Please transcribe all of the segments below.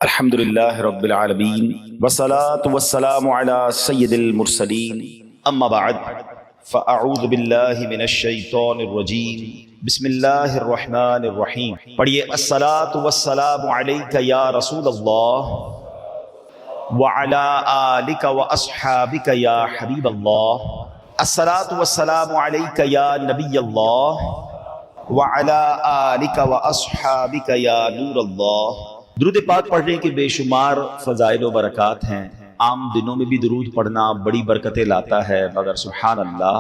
الحمد للہ رب العالمین والصلاة والسلام علی سید المرسلین اما بعد فاعوذ باللہ من الشیطان الرجیم بسم اللہ الرحمن الرحیم۔ پڑھیے الصلاة والسلام علیک یا رسول اللہ وعلی آلک واصحابک یا حبیب اللہ، الصلاة والسلام علیک یا نبی اللہ وعلی آلک واصحابک یا نور اللہ۔ درود پاک پڑھنے کے بے شمار فضائل و برکات ہیں۔ عام دنوں میں بھی درود پڑھنا بڑی برکتیں لاتا ہے، مگر سبحان اللہ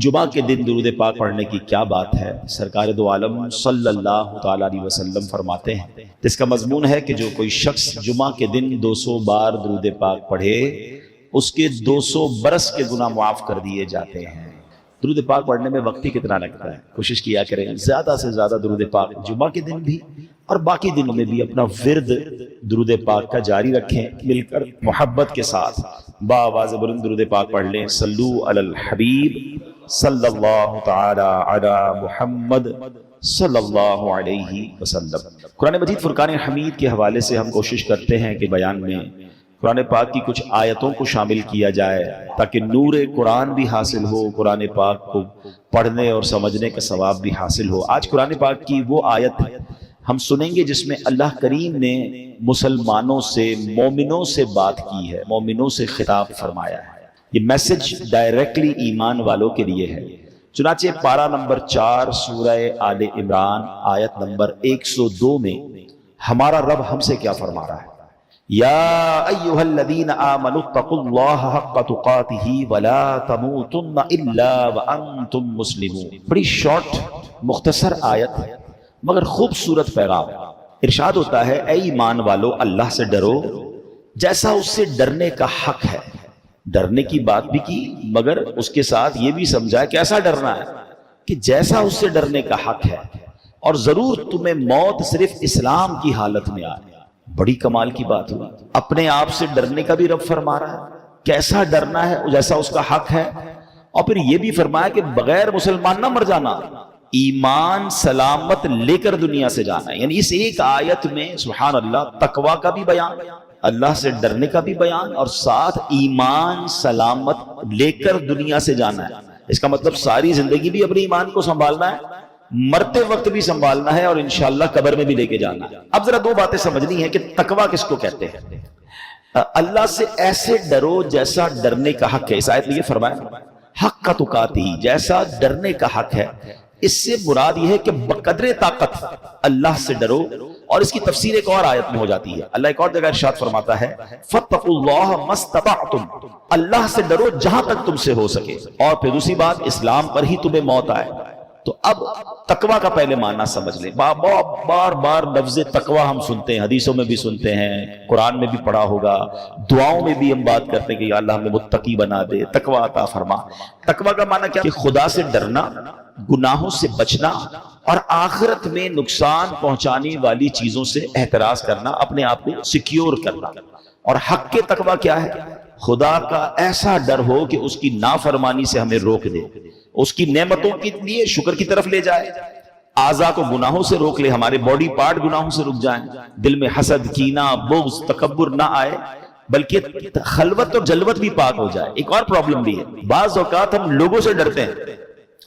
جمعہ کے دن درود پاک پڑھنے کی کیا بات ہے۔ سرکار دو عالم صلی اللہ تعالیٰ علیہ وسلم فرماتے ہیں، اس کا مضمون ہے کہ جو کوئی شخص جمعہ کے دن 200 بار درود پاک پڑھے اس کے 200 برس کے گناہ معاف کر دیے جاتے ہیں۔ درود پاک پڑھنے میں وقت ہی کتنا لگتا ہے، کوشش کیا کریں زیادہ سے زیادہ درود پاک جمعہ کے دن بھی اور باقی دنوں میں بھی اپنا ورد درود پاک کا جاری رکھیں، مل کر محبت کے ساتھ بآواز بلند درود پاک پڑھ لیں۔ صلو علی الحبیب صلی اللہ تعالی علی محمد صلی اللہ علیہ وسلم۔ قرآن مجید فرقان حمید کے حوالے سے ہم کوشش کرتے ہیں کہ بیان میں قرآن پاک کی کچھ آیتوں کو شامل کیا جائے تاکہ نور قرآن بھی حاصل ہو، قرآن پاک کو پڑھنے اور سمجھنے کا ثواب بھی حاصل ہو۔ آج قرآن پاک کی وہ آیت ہم سنیں گے جس میں اللہ کریم نے مسلمانوں سے، مومنوں سے بات کی ہے، مومنوں سے خطاب فرمایا ہے۔ یہ میسج ڈائریکٹلی ایمان والوں کے لیے ہے۔ چنانچہ پارہ نمبر 4 سورہ آل عمران آیت نمبر 102 میں ہمارا رب ہم سے کیا فرما رہا ہے؟ یا ایھا الذین آمنوا اتقوا اللہ حق تقاتہ ولا تموتن الا وانتم مسلمون۔ بڑی شارٹ مختصر آیت ہے مگر خوبصورت پیغام۔ ارشاد ہوتا ہے، اے ایمان والو اللہ سے ڈرو جیسا اس سے ڈرنے کا حق ہے۔ ڈرنے کی بات بھی کی مگر اس کے ساتھ یہ بھی سمجھا کیسا ڈرنا ہے کہ جیسا اس سے ڈرنے کا حق ہے، اور ضرور تمہیں موت صرف اسلام کی حالت میں آئے۔ بڑی کمال کی بات ہوئی، اپنے آپ سے ڈرنے کا بھی رب فرما رہا ہے کیسا ڈرنا ہے جیسا اس کا حق ہے، اور پھر یہ بھی فرمایا کہ بغیر مسلمان نہ مر جانا، ایمان سلامت لے کر دنیا سے جانا ہے۔ یعنی اس ایک آیت میں سبحان اللہ تقوی کا بھی بیان، اللہ سے ڈرنے کا بھی بیان، اور ساتھ ایمان سلامت لے کر دنیا سے جانا ہے۔ اس کا مطلب ساری زندگی بھی اپنے ایمان کو سنبھالنا ہے، مرتے وقت بھی سنبھالنا ہے، اور انشاءاللہ قبر میں بھی لے کے جانا ہے۔ اب ذرا دو باتیں سمجھنی ہے کہ تقوی کس کو کہتے ہیں۔ اللہ سے ایسے ڈرو جیسا ڈرنے کا حق ہے۔ اس آیت میں یہ فرمایا حق کا تقاتہ، جیسا ڈرنے کا حق ہے۔ اس سے مراد یہ ہے کہ بقدر طاقت اللہ سے ڈرو، اور اس کی تفسیر ایک اور آیت میں ہو جاتی ہے۔ اللہ ایک اور جگہ ارشاد فرماتا ہے فَاتَّقُوا اللَّهَ مَا اسْتَطَعْتُمْ، اللہ سے ڈرو جہاں تک تم سے ہو سکے، اور پھر دوسری بات اسلام پر ہی تمہیں موت آئے۔ تو اب تقوی کا پہلے معنی سمجھ لیں۔ بار بار لفظ تقوی ہم سنتے ہیں، حدیثوں میں بھی سنتے ہیں، قرآن میں بھی پڑھا ہوگا، دعاؤں میں بھی ہم بات کرتے ہیں کہ یا اللہ ہمیں متقی بنا دے، تقوی عطا فرما۔ تقوی کا معنی کیا؟ کہ خدا سے ڈرنا، گناہوں سے بچنا، اور آخرت میں نقصان پہنچانے والی چیزوں سے احتراز کرنا، اپنے آپ کو سیکیور کرنا۔ اور حق کے تقوی کیا ہے؟ خدا کا ایسا ڈر ہو کہ اس کی نافرمانی سے ہمیں روک دے، اس کی نعمتوں کے لیے شکر کی طرف لے جائے، اعضاء کو گناہوں سے روک لے، ہمارے باڈی پارٹ گناہوں سے رک جائیں، دل میں حسد، کینہ، بغض، تکبر نہ آئے، بلکہ خلوت اور جلوت بھی پاک ہو جائے۔ ایک اور پرابلم بھی ہے، بعض اوقات ہم لوگوں سے ڈرتے ہیں،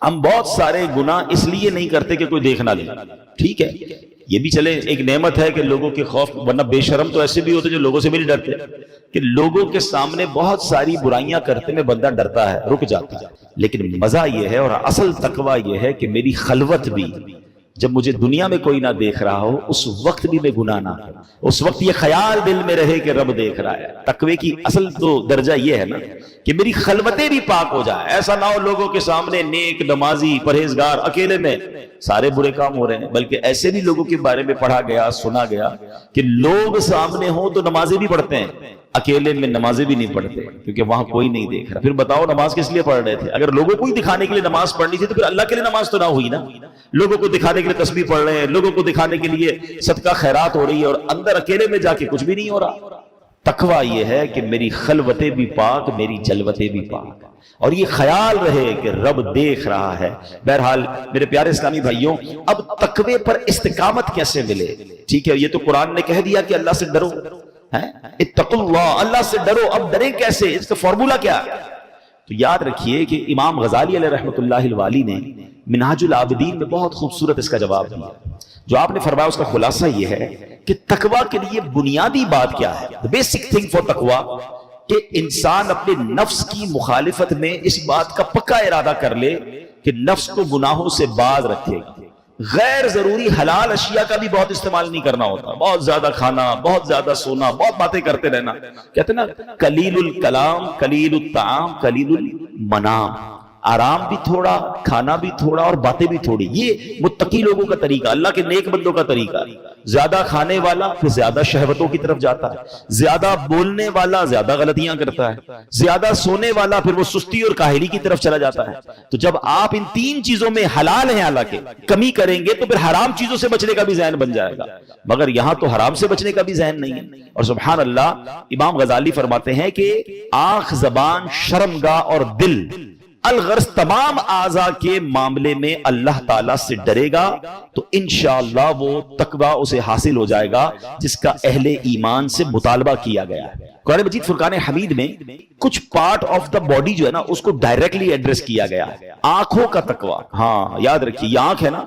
ہم بہت سارے گناہ اس لیے نہیں کرتے کہ کوئی دیکھ نہ لے۔ ٹھیک ہے، یہ بھی چلے ایک نعمت ہے کہ لوگوں کے خوف، ورنہ بے شرم تو ایسے بھی ہوتے جو لوگوں سے بھی نہیں ڈرتے، کہ لوگوں کے سامنے بہت ساری برائیاں کرتے میں بندہ ڈرتا ہے، رک جاتا ہے۔ لیکن مزہ یہ ہے اور اصل تقوی یہ ہے کہ میری خلوت بھی، جب مجھے دنیا میں کوئی نہ دیکھ رہا ہو اس وقت بھی میں گناہ نہ کروں، اس وقت یہ خیال دل میں رہے کہ رب دیکھ رہا ہے۔ تقوی کی اصل تو درجہ یہ ہے نا کہ میری خلوتیں بھی پاک ہو جائیں، ایسا نہ ہو لوگوں کے سامنے نیک، نمازی، پرہیزگار، اکیلے میں سارے برے کام ہو رہے ہیں، بلکہ ایسے بھی لوگوں کے بارے میں پڑھا گیا، سنا گیا کہ لوگ سامنے ہوں تو نمازیں بھی پڑھتے ہیں، اکیلے میں نمازیں بھی نہیں پڑھتے کیونکہ وہاں کوئی نہیں دیکھ رہا۔ پھر بتاؤ نماز کس لیے پڑھ رہے تھے؟ اگر لوگوں کو ہی دکھانے کے لیے نماز پڑھنی تھی تو پھر اللہ کے لیے نماز تو نہ ہوئی نا۔ لوگوں کو دکھانے کے لیے تسبیح پڑھ رہے ہیں، لوگوں کو دکھانے کے لیے صدقہ خیرات ہو رہی ہے، اور اندر اکیلے میں جا کے کچھ بھی نہیں ہو رہا۔ تقویٰ یہ ہے کہ میری خلوتیں بھی پاک، میری جلوتیں بھی پاک، اور یہ خیال رہے کہ رب دیکھ رہا ہے۔ بہرحال میرے پیارے اسلامی بھائیوں، اب تقوی پر استقامت کیسے ملے؟ ٹھیک ہے، یہ تو قرآن نے کہہ دیا کہ اللہ سے ڈرو، اتقوا اللہ، اللہ سے ڈرو، اب ڈریں کیسے؟ اس کا فارمولا کیا ہے؟ تو یاد رکھیے کہ امام غزالی علیہ رحمۃ اللہ الوالی نے منہاج العابدین میں بہت خوبصورت اس کا جواب دیا۔ جو آپ نے فرمایا اس کا خلاصہ یہ ہے کہ تقویٰ کے لیے بنیادی بات کیا ہے؟ the basic thing for تقویٰ، کہ انسان اپنے نفس کی مخالفت میں اس بات کا پکا ارادہ کر لے کہ نفس کو گناہوں سے باز رکھے گا، غیر ضروری حلال اشیاء کا بھی بہت استعمال نہیں کرنا ہوتا، بہت زیادہ کھانا، بہت زیادہ سونا، بہت باتیں کرتے رہنا، کہتے ہیں نا قلیل الکلام قلیل الطعام قلیل المنام، آرام بھی تھوڑا، کھانا بھی تھوڑا اور باتیں بھی تھوڑی، یہ متقی لوگوں کا طریقہ، اللہ کے نیک بندوں کا طریقہ۔ زیادہ کھانے والا پھر زیادہ شہوتوں کی طرف جاتا ہے، زیادہ بولنے والا زیادہ غلطیاں کرتا ہے، زیادہ سونے والا پھر وہ سستی اور کاہلی کی طرف چلا جاتا ہے۔ تو جب آپ ان تین چیزوں میں حلال ہیں حالانکہ کمی کریں گے تو پھر حرام چیزوں سے بچنے کا بھی ذہن بن جائے گا، مگر یہاں تو حرام سے بچنے کا بھی ذہن نہیں ہے۔ اور سبحان اللہ، امام غزالی فرماتے ہیں کہ آنکھ، زبان، شرمگاہ اور دل، الغرض تمام اعضاء کے معاملے میں اللہ تعالیٰ سے ڈرے گا تو انشاءاللہ وہ تقویٰ اسے حاصل ہو جائے گا جس کا اہل ایمان سے مطالبہ کیا گیا ہے۔ قرآن مجید فرقان حمید میں کچھ پارٹ آف دا باڈی جو ہے نا اس کو ڈائریکٹلی ایڈریس کیا گیا ہے۔ آنکھوں کا تقویٰ، ہاں یاد رکھیے یہ آنکھ ہے نا،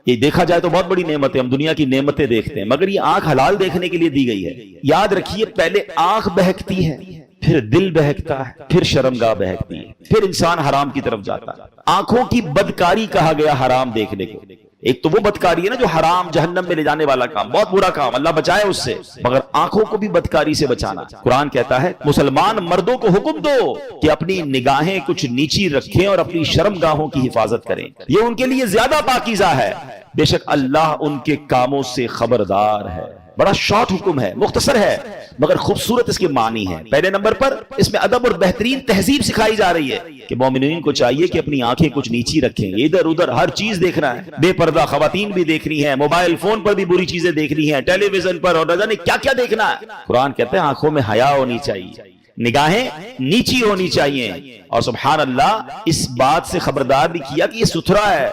یہ دیکھا جائے تو بہت بڑی نعمت ہے، ہم دنیا کی نعمتیں دیکھتے ہیں مگر یہ آنکھ حلال دیکھنے کے لیے دی گئی ہے۔ یاد رکھیے پہلے آنکھ بہکتی ہے، پھر دل بہکتا ہے، پھر شرمگاہ بہکتی ہے، پھر انسان حرام کی طرف جاتا ہے۔ آنکھوں کی بدکاری کہا گیا حرام دیکھنے کو، ایک تو وہ بدکاری ہے نا جو حرام جہنم میں لے جانے والا کام، بہت برا کام، اللہ بچائے اس سے، مگر آنکھوں کو بھی بدکاری سے بچانا۔ قرآن کہتا ہے مسلمان مردوں کو حکم دو کہ اپنی نگاہیں کچھ نیچی رکھیں اور اپنی شرمگاہوں کی حفاظت کریں، یہ ان کے لیے زیادہ پاکیزہ ہے، بے شک اللہ ان کے کاموں سے خبردار ہے۔ بڑا شارٹ حکم ہے، مختصر ہے مگر خوبصورت اس کے معنی ہے۔ پہلے نمبر پر اس میں ادب اور بہترین تہذیب سکھائی جا رہی ہے کہ مومنین کو چاہیے کہ اپنی آنکھیں کچھ نیچی رکھیں، ادھر ادھر ہر چیز دیکھنا ہے، بے پردہ خواتین بھی دیکھنی ہے، موبائل فون پر بھی بری چیزیں دیکھنی ہے، ٹیلی ویژن پر اور نہ جانے کیا کیا دیکھنا ہے۔ قرآن کہتے ہیں آنکھوں میں حیا ہونی چاہیے، نگاہیں نیچی ہونی چاہیے، اور سبحان اللہ اس بات سے خبردار بھی کیا کہ یہ ستھرا ہے،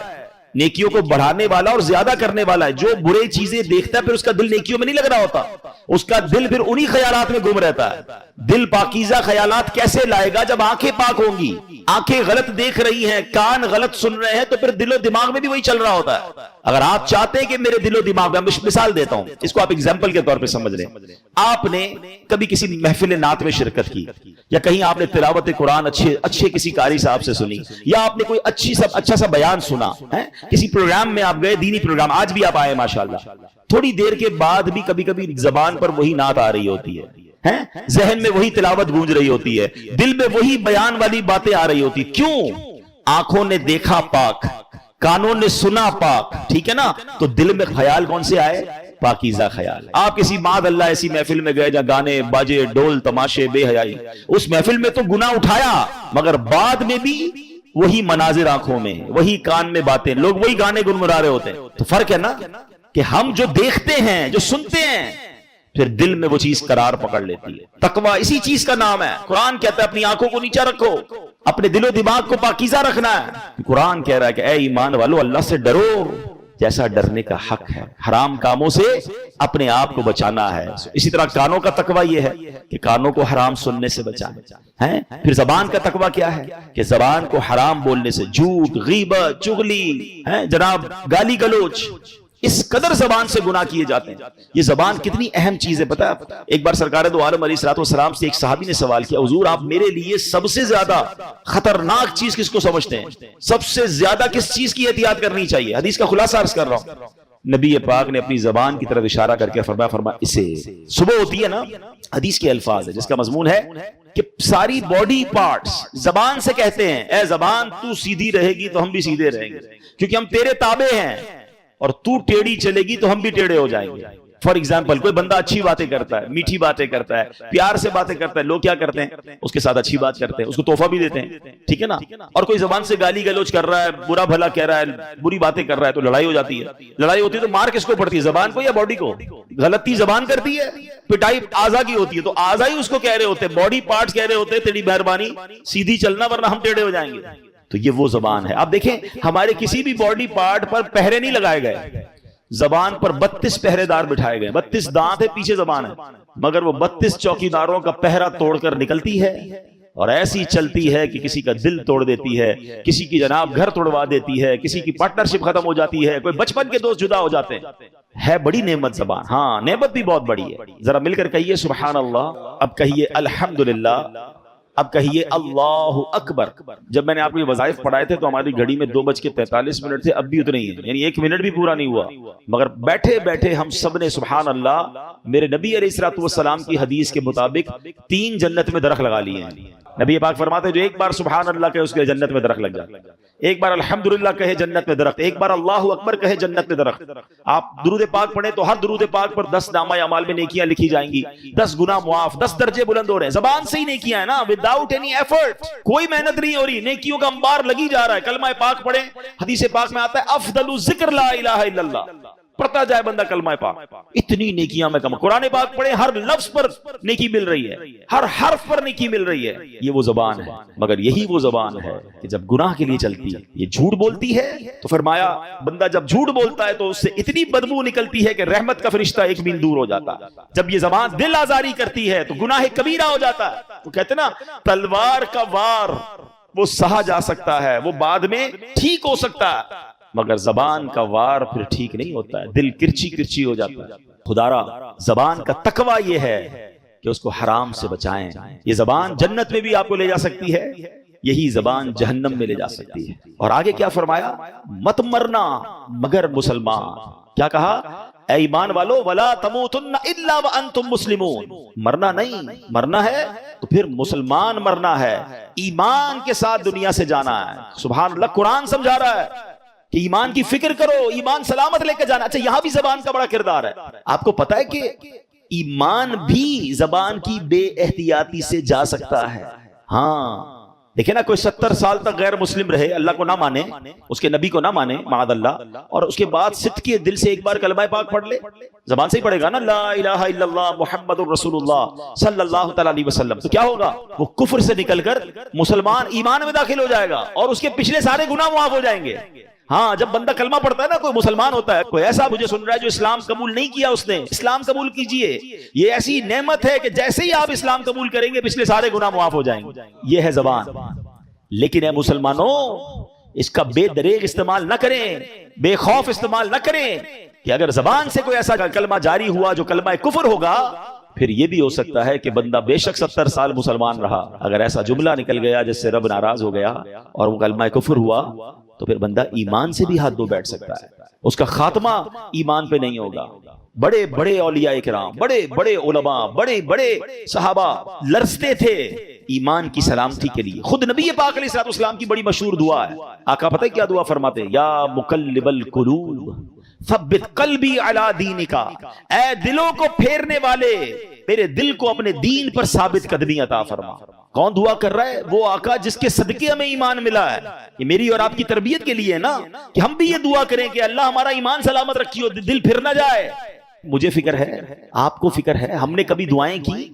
نیکیوں کو بڑھانے والا اور زیادہ کرنے والا ہے۔ جو برے چیزیں دیکھتا ہے پھر اس کا دل نیکیوں میں نہیں لگ رہا ہوتا، اس کا دل پھر انہی خیالات میں گم رہتا ہے۔ دل پاکیزہ خیالات کیسے لائے گا جب آنکھیں پاک ہوں گی؟ آنکھیں غلط دیکھ رہی ہیں، کان غلط سن رہے ہیں تو پھر دل و دماغ میں بھی وہی چل رہا ہوتا ہے۔ اگر آپ چاہتے ہیں کہ میرے دل و دماغ میں، مثال دیتا ہوں، اس کو آپ ایگزامپل کے طور پہ سمجھ لیں، آپ نے کبھی کسی محفل نعت میں شرکت کی، یا کہیں آپ نے تلاوت قرآن اچھے کسی قاری صاحب سے سنی، یا آپ نے کوئی اچھا سا بیان سنا، کسی پروگرام میں آپ گئے، دینی پروگرام، آج بھی آپ آئے ماشاءاللہ، تھوڑی دیر کے بعد بھی کبھی کبھی زبان پر وہی نعت آ رہی ہوتی ہے، ذہن میں وہی تلاوت گونج رہی ہوتی ہے، دل میں وہی بیان والی باتیں آ رہی ہوتی، کیوں؟ آنکھوں نے دیکھا پاک، کانوں نے سنا پاک، ٹھیک ہے نا، تو دل میں خیال کون سے آئے؟ پاکیزہ خیال۔ آپ کسی معاذ اللہ ایسی محفل میں گئے جہاں گانے باجے، ڈول، تماشے، بے حیائی، اس محفل میں تو گناہ اٹھایا مگر بعد میں بھی وہی مناظر آنکھوں میں، وہی کان میں باتیں، لوگ وہی گانے گنگنا رہے ہوتے ہیں۔ تو فرق ہے نا کہ ہم جو دیکھتے ہیں، جو سنتے ہیں، پھر دل میں وہ چیز قرار پکڑ لیتی ہے۔ تقویٰ اسی چیز کا نام ہے۔ قرآن کہتا ہے اپنی آنکھوں کو نیچا رکھو، اپنے دل و دماغ کو پاکیزہ رکھنا ہے۔ قرآن کہہ رہا ہے کہ اے ایمان والو اللہ سے ڈرو جیسا ڈرنے کا حق ہے، حرام کاموں سے اپنے آپ کو بچانا ہے۔ اسی طرح کانوں کا تقویٰ یہ ہے کہ کانوں کو حرام سننے سے بچانا ہے۔ پھر زبان کا تقویٰ کیا ہے کہ زبان کو حرام بولنے سے، جھوٹ، غیبت، چغلی، جناب گالی گلوچ، اس قدر زبان سے گناہ کیے جاتے ہیں۔ یہ زبان کتنی اہم چیز ہے پتہ ہے؟ ایک بار سرکار دو عالم علیہ الصلوۃ والسلام سے ایک صحابی نے سوال کیا، حضور آپ میرے لیے سب سے زیادہ خطرناک چیز کس کو سمجھتے ہیں؟ سب سے زیادہ کس چیز کی احتیاط کرنی چاہیے؟ حدیث کا خلاصہ عرض کر رہا ہوں۔ نبی پاک نے اپنی زبان کی طرف اشارہ کر کے فرمایا اسے، صبح ہوتی ہے نا، حدیث کے الفاظ ہے جس کا مضمون ہے کہ ساری باڈی پارٹس زبان سے کہتے ہیں اے زبان تو سیدھی رہے گی تو ہم بھی سیدھے رہیں گے، کیونکہ ہم تیرے تابع ہیں، اور تو ٹیڑھی چلے گی تو ہم بھی ٹیڑھے ہو جائیں گے۔ فار ایگزامپل کوئی بندہ اچھی باتیں کرتا ہے، میٹھی باتیں کرتا ہے، پیار سے باتیں کرتا ہے، لوگ کیا کرتے ہیں؟ اس کے ساتھ اچھی بات کرتے ہیں، اس کو تحفہ بھی دیتے ہیں، ٹھیک ہے نا؟ اور کوئی زبان سے گالی گلوچ کر رہا ہے، برا بھلا کہہ رہا ہے، بری باتیں کر رہا ہے، تو لڑائی ہو جاتی ہے۔ لڑائی ہوتی ہے تو مار کس کو پڑتی ہے؟ زبان کو یا باڈی کو؟ غلطی زبان کرتی ہے، پٹائی اعضا کی ہوتی ہے، تو اعضا ہی اس کو کہہ رہے ہوتے ہیں، باڈی پارٹس کہہ رہے ہوتے ہیں تیری مہربانی سیدھی چلنا ورنہ ہم ٹیڑھے ہو جائیں گے۔ تو یہ وہ زبان ہے۔ آپ دیکھیں ہمارے کسی بھی باڈی پارٹ پر پہرے نہیں لگائے گئے، زبان پر 32 پہرے دار بٹھائے گئے، 32 دانت ہے، پیچھے زبان ہے، مگر وہ 32 چوکیداروں کا پہرا توڑ کر نکلتی ہے اور ایسی چلتی ہے کہ کسی کا دل توڑ دیتی ہے، کسی کی جناب گھر توڑوا دیتی ہے، کسی کی پارٹنرشپ ختم ہو جاتی ہے، کوئی بچپن کے دوست جدا ہو جاتے ہیں۔ ہے بڑی نعمت زبان، ہاں نعمت بھی بہت بڑی ہے۔ ذرا مل کر کہیے سبحان اللہ، اب کہیے الحمدللہ، اب کہیے اللہ اکبر۔ جب میں نے آپ کو یہ وظائف پڑھائے تھے تو ہماری گھڑی میں 2:43 تھے، اب بھی اتنے ہی ہیں، یعنی 1 منٹ بھی پورا نہیں ہوا، مگر بیٹھے بیٹھے ہم سب نے سبحان اللہ میرے نبی علیہ الصلوۃ والسلام کی حدیث کے مطابق 3 جنت میں درخت لگا لیے ہیں۔ نبی پاک فرماتے ہیں جو ایک بار سبحان اللہ کہے اس کے جنت میں درخت لگ جاتا ہے، ایک بار الحمدللہ کہے جنت میں درخت، ایک بار اللہ اکبر کہے جنت میں درخت۔ آپ درود پاک پڑھیں تو ہر درود پاک پر 10 نامہ اعمال میں نیکیاں لکھی جائیں گی، 10 گناہ معاف، 10 درجے بلند ہو رہے ہیں، زبان سے ہی نیکیاں ہیں نا، وداؤٹ اینی ایفرٹ، کوئی محنت نہیں ہو رہی، نیکیوں کا انبار لگی جا رہا ہے۔ کلمہ پاک پڑھیں، حدیث پاک میں آتا ہے افضل الذکر لا الہ الا اللہ، پڑھتا جائے بندہ کلمہ پاک، اتنی نیکیاں میں کم۔ قرآن پاک پڑھے، ہر لفظ پر نیکی مل رہی ہے، ہر حرف پر نیکی مل رہی ہے۔ یہ وہ زبان ہے، مگر یہی وہ زبان ہے کہ جب گناہ کے لیے چلتی ہے، یہ جھوٹ بولتی ہے، تو فرمایا بندہ جب جھوٹ بولتا ہے تو اس سے اتنی بدبو نکلتی ہے کہ رحمت کا فرشتہ 1 میل دور ہو جاتا ہے۔ جب یہ زبان دل آزاری کرتی ہے تو گناہ کبیرہ ہو جاتا ہے۔ تو کہتے نا تلوار کا وار وہ سہا جا سکتا ہے، وہ بعد میں ٹھیک ہو سکتا ہے، مگر زبان کا وار پھر ٹھیک نہیں ہوتا ہے، دل کرچی کرچی ہو جاتا ہے۔ خدارا زبان کا تقوی یہ ہے کہ اس کو حرام سے بچائیں۔ یہ زبان جنت میں بھی آپ کو لے جا سکتی ہے، یہی زبان جہنم میں لے جا سکتی ہے۔ اور آگے کیا فرمایا؟ مت مرنا مگر مسلمان۔ کیا کہا؟ اے ایمان والو ولا تموتن الا وانتم مسلمون، مرنا نہیں، مرنا ہے تو پھر مسلمان مرنا ہے، ایمان کے ساتھ دنیا سے جانا ہے۔ سبحان اللہ، قرآن سمجھا رہا ہے کہ ایمان کی فکر کرو، ایمان سلامت لے کے جانا۔ اچھا یہاں بھی زبان کا بڑا کردار ہے۔ آپ کو پتا ہے کہ ایمان بھی زبان کی بے احتیاطی سے جا سکتا ہے۔ ہاں دیکھیں نا، کوئی 70 سال تک غیر مسلم رہے، اللہ کو نہ مانے، اس کے نبی کو نہ مانے معاذ اللہ، اور اس کے بعد صدق کے دل سے ایک بار کلمہ پاک پڑھ لے، زبان سے ہی پڑھے گا نا لا الہ الا اللہ محمد الرسول اللہ صلی اللہ تعالی علیہ وسلم، تو کیا ہوگا؟ وہ کفر سے نکل کر مسلمان ایمان میں داخل ہو جائے گا اور اس کے پچھلے سارے گناہ معاف ہو جائیں گے۔ ہاں جب بندہ کلمہ پڑھتا ہے نا، کوئی مسلمان ہوتا ہے، کوئی ایسا مجھے سن رہا ہے جو اسلام قبول نہیں کیا، اس نے اسلام قبول کیجئے، یہ ایسی نعمت ہے کہ جیسے ہی آپ اسلام قبول کریں گے پچھلے سارے گناہ معاف ہو جائیں گے۔ یہ ہے زبان۔ لیکن اے مسلمانوں، اس کا بے دریغ استعمال نہ کریں، بے خوف استعمال نہ کریں، کہ اگر زبان سے کوئی ایسا کلمہ جاری ہوا جو کلمہ کفر ہوگا، پھر یہ بھی ہو سکتا ہے کہ بندہ بے شک 70 سال مسلمان رہا، اگر ایسا جملہ نکل گیا جس سے رب ناراض ہو گیا اور وہ کلمہ کفر ہوا، تو پھر بندہ ایمان سے بھی ہاتھ دھو بیٹھ سکتا ہے، اس کا خاتمہ ایمان پہ نہیں ہوگا۔ بڑے بڑے اولیاء کرام، بڑے بڑے علماء، بڑے بڑے صحابہ لرزتے تھے ایمان کی سلامتی کے لیے۔ خود نبی پاک علیہ السلام کی بڑی مشہور دعا ہے، آقا پتہ ہے کیا دعا فرماتے ہیں؟ یا مقلب القلوب ثبت قلبی علی دینک، اے دلوں کو پھیرنے والے میرے دل کو اپنے دین پر ثابت قدمی عطا فرما۔ کون دعا کر رہا ہے؟ وہ آقا جس کے صدقے ہمیں ایمان ملا ہے۔ یہ میری اور آپ کی تربیت کے لیے ہے نا، کہ ہم بھی یہ دعا کریں کہ اللہ ہمارا ایمان سلامت رکھیو، دل پھر نہ جائے۔ مجھے فکر ہے، آپ کو فکر ہے، ہم نے کبھی دعائیں کی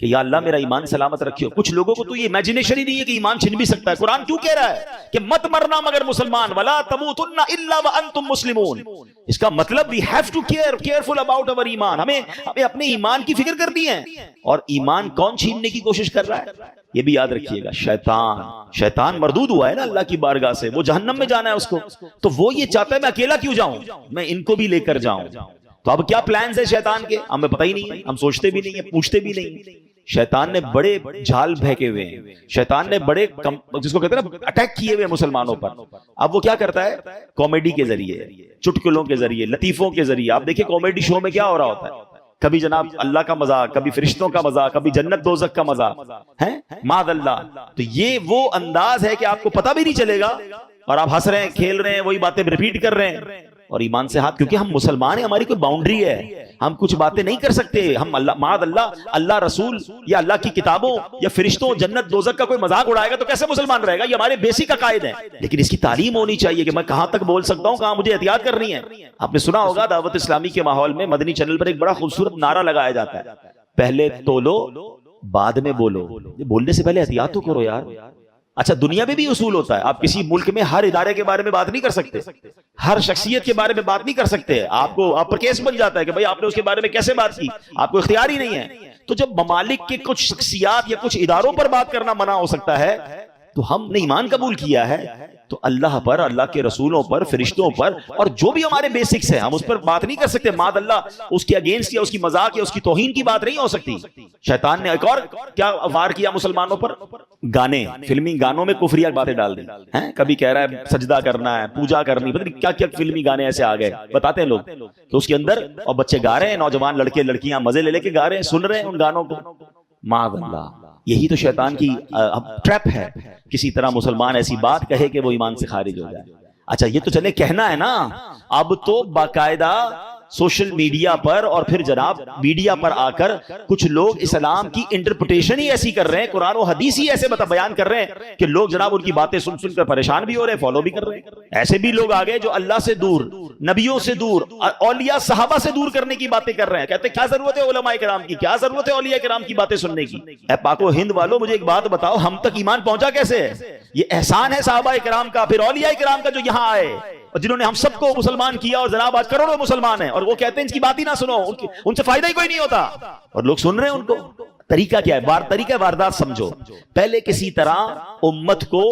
کہ یا اللہ میرا ایمان سلامت رکھیو؟ کچھ لوگوں کو تو یہ امیجنیشن ہی نہیں ہے کہ ایمان چھن بھی سکتا ہے۔ قرآن کیوں کہہ رہا ہے کہ مت مرنا مگر مسلمان، ولا تموتن الا وانتم مسلمون؟ اس کا مطلب we have to careful about our ایمان، ہمیں اپنے ایمان کی فکر کرنی ہے۔ اور ایمان کون چھیننے کی کوشش کر رہا ہے؟ یہ بھی یاد رکھیے گا، شیطان مردود ہوا ہے نا اللہ کی بارگاہ سے، وہ جہنم میں جانا ہے اس کو، تو وہ یہ چاہتا ہے میں اکیلا کیوں جاؤں، میں ان کو بھی لے کر جاؤں۔ تو اب کیا پلانز ہے شیطان کے؟ ہمیں پتہ ہی نہیں ہے، ہم سوچتے بھی نہیں ہیں، پوچھتے بھی نہیں۔ شیطان نے بڑے جھال پھینکے ہوئے ہیں، شیطان نے بڑے جس کو کہتے ہیں نا اٹیک کیے ہوئے مسلمانوں پر۔ اب وہ کیا کرتا ہے؟ کامیڈی کے ذریعے، چٹکلوں کے ذریعے، لطیفوں کے ذریعے۔ آپ دیکھیں کامیڈی شو میں کیا ہو رہا ہوتا ہے، کبھی جناب اللہ کا مذاق، کبھی فرشتوں کا مذاق، کبھی جنت دوزخ کا مذاق ہے معاذ اللہ۔ تو یہ وہ انداز ہے کہ آپ کو پتہ بھی نہیں چلے گا اور آپ ہنس رہے ہیں، کھیل رہے ہیں، وہی باتیں ریپیٹ کر رہے ہیں، اور ایمان سے ہاتھ، کیونکہ ہم مسلمان ہیں، ہماری کوئی باؤنڈری ہے۔ ہم کچھ باتیں نہیں کر سکتے. ہم اللہ معاذ اللہ رسول یا اللہ کی کتابوں یا فرشتوں جنت دوزخ کا کوئی مذاق اڑائے گا تو کیسے مسلمان رہے گا؟ یہ ہمارے بیسک عقائد ہیں. لیکن اس کی تعلیم ہونی چاہیے کہ میں کہاں تک بول سکتا ہوں, کہاں مجھے احتیاط کرنی ہے. آپ نے سنا ہوگا دعوت اسلامی کے ماحول میں مدنی چینل پر ایک بڑا خوبصورت نعرہ لگایا جاتا ہے, پہلے تولو بعد میں بولو. بولنے سے پہلے احتیاط تو کرو یار. اچھا دنیا میں بھی اصول ہوتا ہے, آپ کسی ملک میں ہر ادارے کے بارے میں بات نہیں کر سکتے, ہر شخصیت کے بارے میں بات نہیں کر سکتے. آپ پر کیس بن جاتا ہے کہ بھائی آپ نے اس کے بارے میں کیسے بات کی, آپ کو اختیار ہی نہیں ہے. تو جب ممالک کے کچھ شخصیات یا کچھ اداروں پر بات کرنا منع ہو سکتا ہے تو ہم نے ایمان قبول کیا ہے تو اللہ پر, اللہ کے رسولوں پر, فرشتوں پر اور جو بھی ہمارے بیسکس ہیں ہم اس پر بات نہیں کر سکتے. معاذ اللہ اس کے اگینسٹ یا اس کی مذاق یا اس کی توہین کی بات نہیں ہو سکتی. شیطان نے ایک اور کیا وار کیا مسلمانوں پر, گانے, فلمی گانوں میں کفریہ باتیں ڈال دی. کبھی کہہ رہا ہے سجدہ کرنا ہے, پوجا کرنی, پتہ نہیں کیا کیا فلمی گانے ایسے آ گئے. بتاتے ہیں لوگ کہ اس کے اندر, اور بچے گا رہے ہیں, نوجوان لڑکے لڑکیاں مزے لے کے گا رہے ہیں, سن رہے ہیں ان گانوں کو. معاذ اللہ, یہی تو شیطان کی ٹریپ ہے. کسی طرح مسلمان ایسی بات کہے کہ وہ ایمان سے خارج ہو جائے. اچھا یہ تو چلے کہنا ہے نا, اب تو باقاعدہ سوشل میڈیا پر اور پھر جناب میڈیا پر آ کر کچھ لوگ اسلام کی انٹرپریٹیشن ہی ایسی کر رہے ہیں, قرآن و حدیث ہی ایسے بیان کر رہے ہیں کہ لوگ جناب ان کی باتیں سن سن کر پریشان بھی ہو رہے ہیں, فالو بھی کر رہے ہیں. ایسے بھی لوگ آگے جو اللہ سے دور, نبیوں سے دور, اولیاء صحابہ سے دور کرنے کی باتیں کر رہے ہیں. کہتے ہیں کیا ضرورت ہے علماء کرام کی, کیا ضرورت ہے اولیاء کرام کی باتیں سننے کی. اے پاک و ہند والو مجھے ایک بات بتاؤ, ہم تک ایمان پہنچا کیسے ہے؟ یہ احسان ہے صحابہ کرام کا, پھر اولیاء کرام کا جو یہاں آئے اور جنہوں نے ہم سب کو مسلمان کیا, اور جناب آج کروڑوں مسلمان ہیں اور وہ کہتے ہیں اس کی بات ہی نہ سنو, ان سے فائدہ ہی کوئی نہیں ہوتا, اور لوگ سن رہے ہیں ان کو. طریقہ کیا ہے؟ طریقہ واردات سمجھو. پہلے کسی طرح امت کو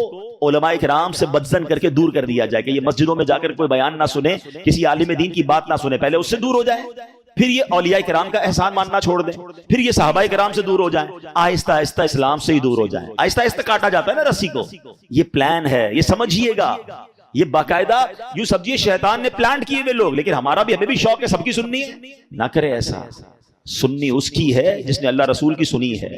علماء کرام سے بدزن کر کے دور کر دیا جائے کہ یہ مسجدوں میں جا کر کوئی بیان نہ سنے, کسی عالم دین کی بات نہ سنے, پہلے اس سے دور ہو جائے. پھر یہ اولیاء کرام کا احسان ماننا چھوڑ دیں, پھر یہ صحابہ کرام سے دور ہو جائیں, آہستہ آہستہ اسلام سے ہی دور ہو جائیں. آہستہ آہستہ کاٹا جاتا ہے نا رسی کو. یہ پلان ہے, یہ سمجھیے گا. یہ باقاعدہ یوں سمجھیے شیطان نے پلانٹ کیے ہوئے لوگ. لیکن ہمارا بھی, ہمیں بھی شوق ہے سب کی سننی ہے. نہ کرے ایسا. سننی اس کی ہے جس نے اللہ رسول کی سنی ہے,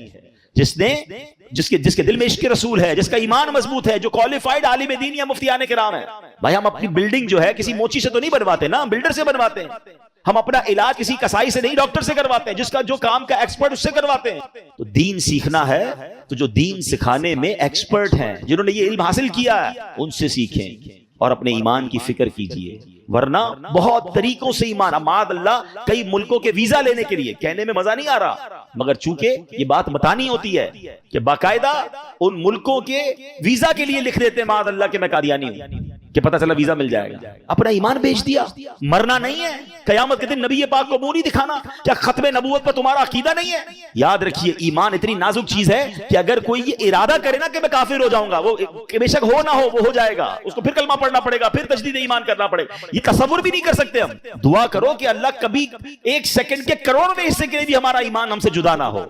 جس کے دل میں عشق رسول ہے, جس کا ایمان مضبوط ہے, جو کوالیفائڈ عالم دین یا مفتیان کرام ہے. بھائی ہم اپنی بلڈنگ جو ہے کسی موچی سے تو نہیں بنواتے نا, بلڈر سے بنواتے ہیں. ہم اپنا علاج کسی کسائی سے نہیں, ڈاکٹر سے کرواتے ہیں, جس کا جو کام کا ایکسپرٹ اس سے کرواتے ہیں. تو دین سیکھنا ہے تو جو دین سکھانے میں ایکسپرٹ ہیں, جنہوں نے یہ علم حاصل کیا ہے, ان سے سیکھیں اور اپنے ایمان کی فکر کیجئے. ورنہ بہت طریقوں سے ایمان, معاذ اللہ کئی ملکوں کے ویزا لینے کے لیے, کہنے میں مزہ نہیں آ رہا مگر چونکہ یہ بات بتانی ہوتی ہے کہ باقاعدہ ان ملکوں کے ویزا کے لیے لکھ دیتے ہیں معاذ اللہ کہ میں قادیانی ہوں, کہ پتہ چلا ویزا مل جائے گا. اپنا ایمان بیچ دیا. مرنا نہیں ہے, قیامت کے دن نبی پاک کو منہ نہیں دکھانا. کیا ختم نبوت پر تمہارا عقیدہ نہیں ہے؟ یاد رکھیے ایمان اتنی نازک چیز ہے کہ اگر کوئی یہ ارادہ کرے نا کہ میں کافر ہو جاؤں گا, وہ بے شک ہو نہ ہو وہ ہو جائے گا, اس کو پھر کلمہ پڑھنا پڑے گا, پھر تجدید ایمان کرنا پڑے گا. یہ تصور بھی نہیں کر سکتے ہم. دعا کرو کہ اللہ کبھی ایک سیکنڈ کے کروڑویں حصے کے لیے بھی ہمارا ایمان ہم سے جدا نہ ہو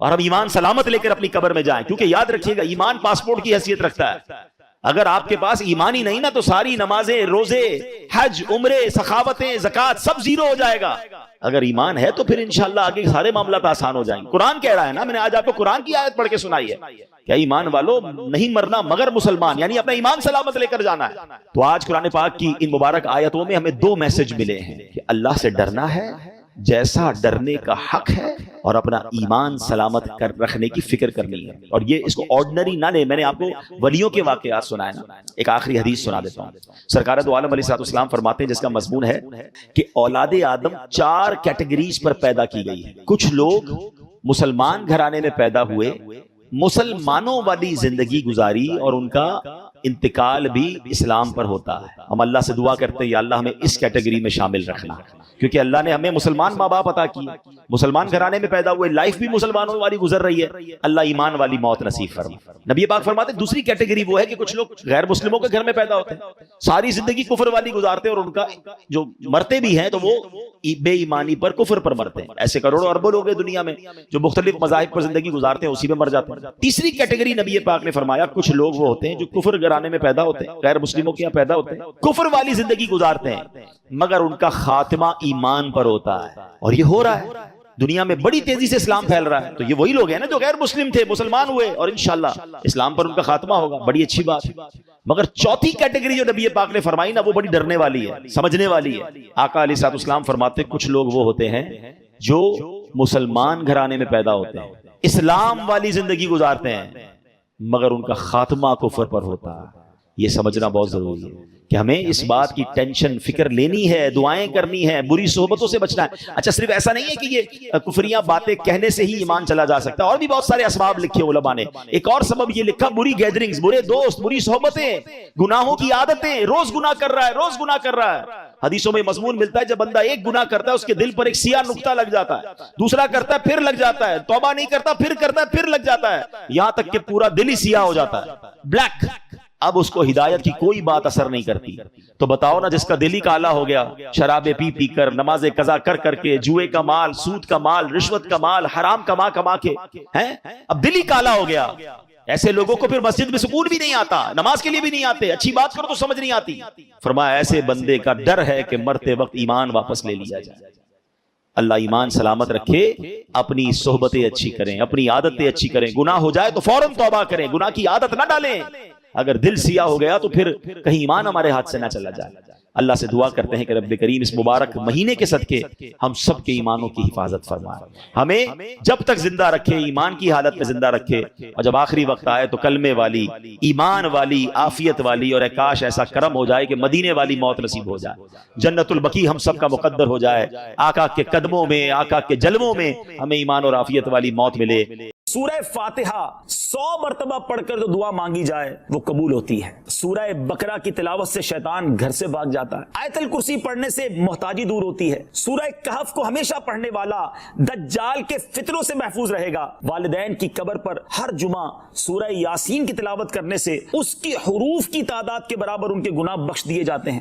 اور ہم ایمان سلامت لے کر اپنی قبر میں جائیں. کیونکہ یاد رکھیے گا ایمان پاسپورٹ کی حیثیت رکھتا ہے. اگر آپ کے پاس ایمان ہی نہیں نا تو ساری نمازیں, روزے, حج, عمرے, سخاوتیں, زکات سب زیرو ہو جائے گا. اگر ایمان ہے تو پھر انشاءاللہ آگے سارے معاملات آسان ہو جائیں گے. قرآن کہہ رہا ہے نا, میں نے آج آپ کو قرآن کی آیت پڑھ کے سنائی ہے, کیا ایمان والو نہیں مرنا مگر مسلمان, یعنی اپنا ایمان سلامت لے کر جانا ہے. تو آج قرآن پاک کی ان مبارک آیتوں میں ہمیں دو میسج ملے ہیں کہ اللہ سے ڈرنا ہے جیسا ڈرنے کا حق ہے, اور اپنا ایمان سلامت کر رکھنے کی فکر کرنی ہے. اور یہ اس کو آرڈنری نہ لیں. میں نے آپ کو ولیوں کے واقعات سنائے نا, ایک آخری حدیث سنا دیتا ہوں. سرکار دو عالم علیہ السلام فرماتے ہیں, جس کا مضمون ہے کہ اولاد آدم 4 کیٹیگریز پر پیدا کی گئی ہے. کچھ لوگ مسلمان گھرانے میں پیدا ہوئے, مسلمانوں والی زندگی گزاری اور ان کا انتقال بھی اسلام پر ہوتا ہے. ہم اللہ سے دعا کرتے ہیں یا اللہ ہمیں اس کیٹیگری میں شامل رکھنا, کیونکہ اللہ نے ہمیں مسلمان ماں باپ عطا کی, مسلمان گھرانے میں پیدا ہوئے, لائف بھی مسلمانوں والی گزر رہی ہے. اللہ ایمان والی موت نصیب فرما. نبی پاک فرماتے ہیں دوسری کیٹیگری وہ ہے کہ کچھ لوگ غیر مسلموں کے گھر میں پیدا ہوتے ہیں, ساری زندگی کفر والی گزارتے ہیں, اور ان کا جو مرتے بھی ہیں تو وہ بے ایمانی پر, کفر پر مرتے ہیں. ایسے کروڑوں اربوں لوگ ہیں دنیا میں جو مختلف مذاہب پر زندگی گزارتے ہیں, اسی میں مر جاتے ہیں. تیسری کیٹیگری نبی پاک نے فرمایا کچھ لوگ وہ ہوتے ہیں جو کفر گھرانے میں پیدا ہوتے ہیں, غیر مسلموں کے یہاں پیدا ہوتے ہیں, کفر والی زندگی گزارتے ہیں, مگر ان کا خاتمہ ایمان پر ہوتا ہے. اور یہ ہو رہا ہے. دنیا میں بڑی تیزی سے اسلام پھیل رہا ہے، تو یہ وہی لوگ ہیں نا جو غیر مسلم تھے، مسلمان ہوئے اور انشاءاللہ اسلام پر ان کا خاتمہ ہوگا، بڑی اچھی بات۔ مگر چوتھی کیٹیگری جو نبی پاک نے فرمائی نا، وہ بڑی ڈرنے والی ہے، سمجھنے والی ہے۔ آقا علیہ الصلوۃ والسلام فرماتے کچھ لوگ وہ ہوتے ہیں جو مسلمان گھرانے میں پیدا ہوتے ہیں، اسلام والی زندگی گزارتے ہیں، مگر ان کا خاتمہ کفر پر ہوتا ہے۔ یہ سمجھنا بہت ضروری ہے کہ ہمیں اس بات کی ٹینشن فکر لینی ہے، دعائیں کرنی ہے، بری صحبتوں سے بچنا ہے۔ اچھا صرف ایسا نہیں ہے کہ یہ کفریاں باتیں کہنے سے ہی ایمان چلا جا سکتا ہے، اور بھی بہت سارے اسباب لکھے علماء نے۔ ایک اور سبب یہ لکھا، بری گیدرنگز، برے دوست، بری صحبتیں، گناہوں کی عادتیں، روز گناہ کر رہا ہے، روز گناہ کر رہا ہے۔ حدیثوں میں مضمون ملتا ہے جب بندہ ایک گناہ کرتا ہے اس کے دل پر ایک سیاہ نقطہ لگ جاتا ہے، دوسرا کرتا ہے پھر لگ جاتا ہے، توبہ نہیں کرتا پھر کرتا ہے پھر لگ جاتا ہے، یہاں تک کہ پورا دل ہی سیاہ ہو جاتا ہے، بلیک۔ اب اس کو ہدایت کی کوئی بات اثر نہیں کرتی۔ تو بتاؤ نا، جس کا دل ہی کالا ہو گیا، شرابیں پی پی کر، نماز قضا کر کر کے، جوئے کا مال، سود کا مال، رشوت کا مال، حرام کما کما کے، ہیں اب دل ہی کالا ہو گیا۔ ایسے لوگوں کو پھر مسجد میں سکون بھی نہیں آتا، نماز کے لیے بھی نہیں آتے، اچھی بات کرو تو سمجھ نہیں آتی۔ فرمایا ایسے بندے کا ڈر ہے کہ مرتے وقت ایمان واپس لے لیا جائے۔ اللہ ایمان سلامت رکھے، اپنی صحبتیں اچھی کریں، اپنی عادتیں اچھی کریں، گناہ ہو جائے تو فوراً توبہ کریں، گناہ کی عادت نہ ڈالیں۔ اگر دل سیاہ ہو گیا تو پھر کہیں ایمان ہمارے ہاتھ سے نہ چلا جائے۔ اللہ سے دعا کرتے ہیں کہ رب کریم اس مبارک مہینے کے صدقے ہم سب کے ایمانوں کی حفاظت فرمائے، ہمیں جب تک زندہ رکھے، ایمان کی حالت میں زندہ رکھے، اور جب آخری وقت آئے تو کلمے والی، ایمان والی، عافیت والی، اور کاش ایسا کرم ہو جائے کہ مدینے والی موت نصیب ہو جائے، جنت البقیع ہم سب کا مقدر ہو جائے، آقا کے قدموں میں، آقا کے جلووں میں ہمیں ایمان اور عافیت والی موت ملے۔ سورہ فاتحہ 100 مرتبہ پڑھ کر جو دعا مانگی جائے وہ قبول ہوتی ہے۔ سورہ بقرہ کی تلاوت سے شیطان گھر سے بھاگ جاتا ہے۔ آیت الکرسی پڑھنے سے محتاجی دور ہوتی ہے۔ سورہ کہف کو ہمیشہ پڑھنے والا دجال کے فتنوں سے محفوظ رہے گا۔ والدین کی قبر پر ہر جمعہ سورہ یاسین کی تلاوت کرنے سے اس کی حروف کی تعداد کے برابر ان کے گناہ بخش دیے جاتے ہیں۔